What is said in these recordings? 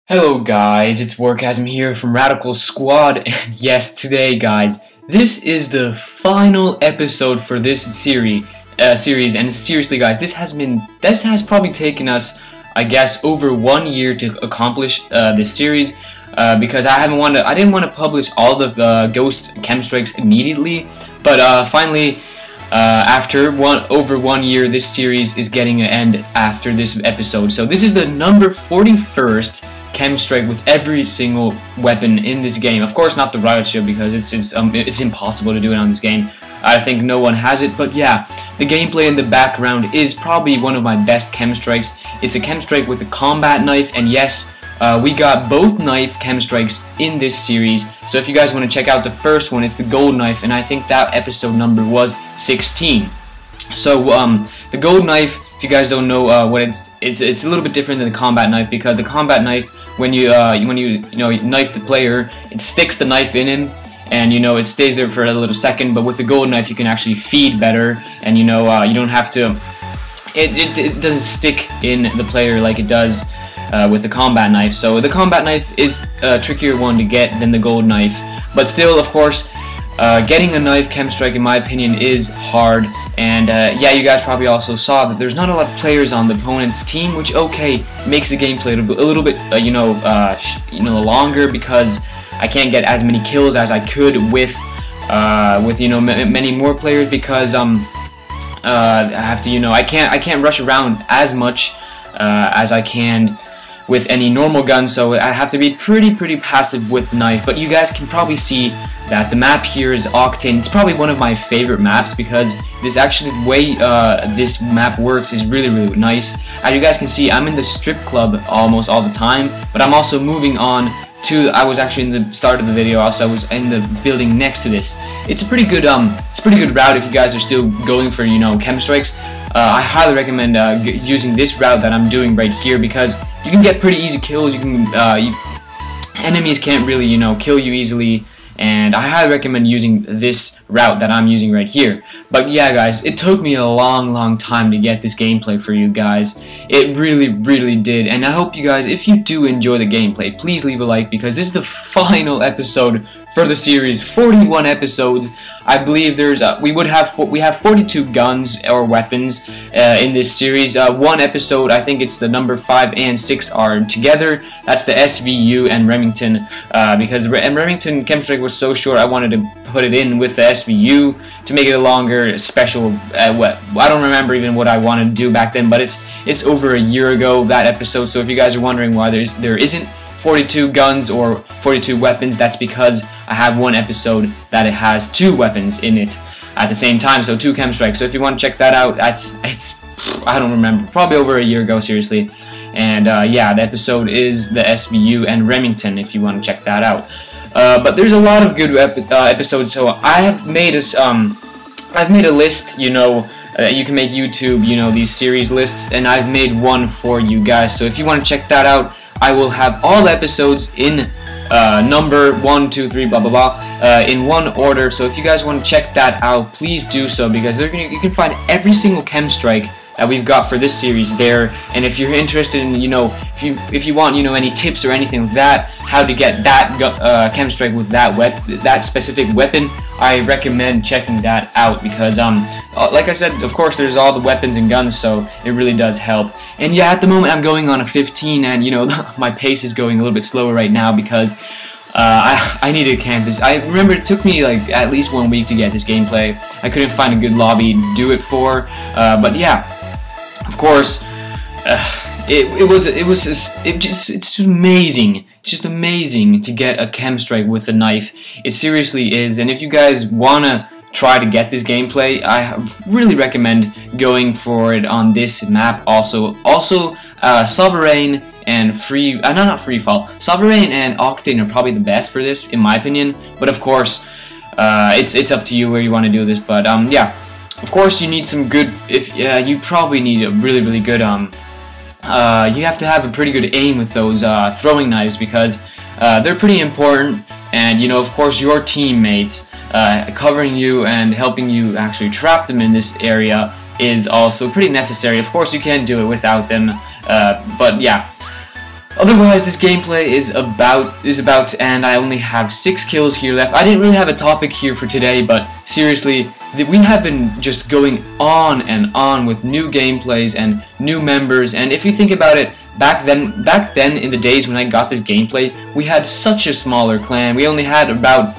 Hello guys, it's Warqazm here from RadicalSquad, and yes, today guys, this is the final episode for this series, and seriously guys, this has probably taken us, I guess, over 1 year to accomplish this series, because I didn't want to publish all the Ghost Chem Strikes immediately, but finally, after over 1 year, this series is getting an end after this episode. So this is the number 41st Chem Strike with every single weapon in this game. Of course, not the riot shield because it's impossible to do it on this game. I think no one has it, but yeah, the gameplay in the background is probably one of my best Chem Strikes. It's a Chem Strike with a combat knife, and yes, we got both knife Chem Strikes in this series. So if you guys want to check out the first one, it's the gold knife, and I think that episode number was 16. So the gold knife, if you guys don't know what it's a little bit different than the combat knife, because the combat knife, when you knife the player, it sticks the knife in him, and it stays there for a little second. But with the gold knife, you can actually feed better, and you don't have to. It doesn't stick in the player like it does with the combat knife. So the combat knife is a trickier one to get than the gold knife, but still, of course, getting a knife Chem Strike, in my opinion, is hard. And yeah, you guys probably also saw that there's not a lot of players on the opponent's team, which makes the gameplay a little bit longer, because I can't get as many kills as I could with many more players, because I have to I can't rush around as much as I can with any normal gun, so I have to be pretty passive with the knife. But you guys can probably see that the map here is Octane. It's probably one of my favorite maps, because this actually way this map works is really nice. As you guys can see, I'm in the strip club almost all the time, but I'm also moving on to, I was actually in the start of the video, also I was in the building next to this. It's a pretty good route if you guys are still going for Chem Strikes. I highly recommend using this route that I'm doing right here, because you can get pretty easy kills. You can enemies can't really kill you easily, and I highly recommend using this route that I'm using right here. But yeah guys, it took me a long time to get this gameplay for you guys. It really did, and I hope you guys, if you do enjoy the gameplay, please leave a like, because this is the final episode for the series. 41 episodes. I believe we have 42 guns or weapons in this series. One episode, I think it's the number 5 and 6 are together. That's the SVU and Remington, because Remington Chem Strike was so short, I wanted to put it in with the SVU to make it a longer special. I don't remember even what I wanted to do back then, but it's over a year ago, that episode. So if you guys are wondering why there isn't 42 guns or 42 weapons, that's because I have one episode that it has 2 weapons in it at the same time, so 2 Chem Strikes. So if you want to check that out, it's I don't remember, probably over a year ago, seriously. And yeah, the episode is the SVU and Remington, if you want to check that out. But there's a lot of good episodes, so I've made a list, you can make YouTube, these series lists, and I've made one for you guys. So if you want to check that out, I will have all the episodes in number 1, 2, 3, blah blah blah, in one order. So if you guys want to check that out, please do so, because you can find every single Chem Strike that we've got for this series there. And if you're interested in, if you want, any tips or anything like that, how to get that Chem Strike with that specific weapon, I recommend checking that out, because like I said, of course, there's all the weapons and guns, so it really does help. And yeah, at the moment I'm going on a 15, and my pace is going a little bit slower right now, because I needed a campus. I remember it took me like at least 1 week to get this gameplay. I couldn't find a good lobby to do it for, but yeah, of course, it's just amazing. It's just amazing to get a Chem Strike with a knife. It seriously is. And if you guys wanna try to get this gameplay, I really recommend going for it on this map. Also, Sovereign and not Free Fall. Sovereign and Octane are probably the best for this, in my opinion. But of course, it's up to you where you want to do this. But yeah, of course you need some good. You probably need a really good you have to have a pretty good aim with those throwing knives, because they're pretty important. And of course, your teammates covering you and helping you actually trap them in this area is also pretty necessary. Of course, you can't do it without them, but yeah. otherwise, this gameplay is about, and I only have 6 kills here left. I didn't really have a topic here for today, but seriously, we have been just going on and on with new gameplays and new members. And if you think about it, back then in the days when I got this gameplay, we had such a smaller clan. We only had about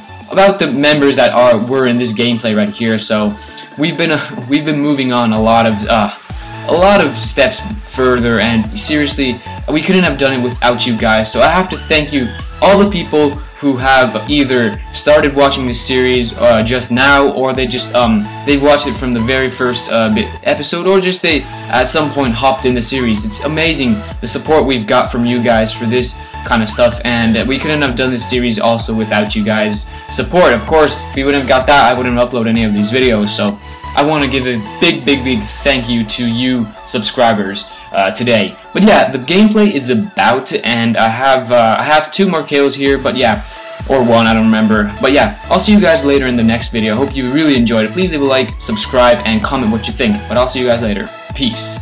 the members that were in this gameplay right here. So we've been moving on a lot of steps further, and seriously, we couldn't have done it without you guys. So I have to thank you, all the people who have either started watching this series just now, or they've watched it from the very first episode, or just they at some point hopped in the series. It's amazing the support we've got from you guys for this kind of stuff, and we couldn't have done this series also without you guys' support. Of course, if we wouldn't have got that, I wouldn't upload any of these videos. So I want to give a big thank you to you subscribers today. But yeah, the gameplay is about, and I have 2 more kills here, but yeah, or 1, I don't remember. But yeah, I'll see you guys later in the next video. I hope you really enjoyed it. Please leave a like, subscribe, and comment what you think. But I'll see you guys later. Peace.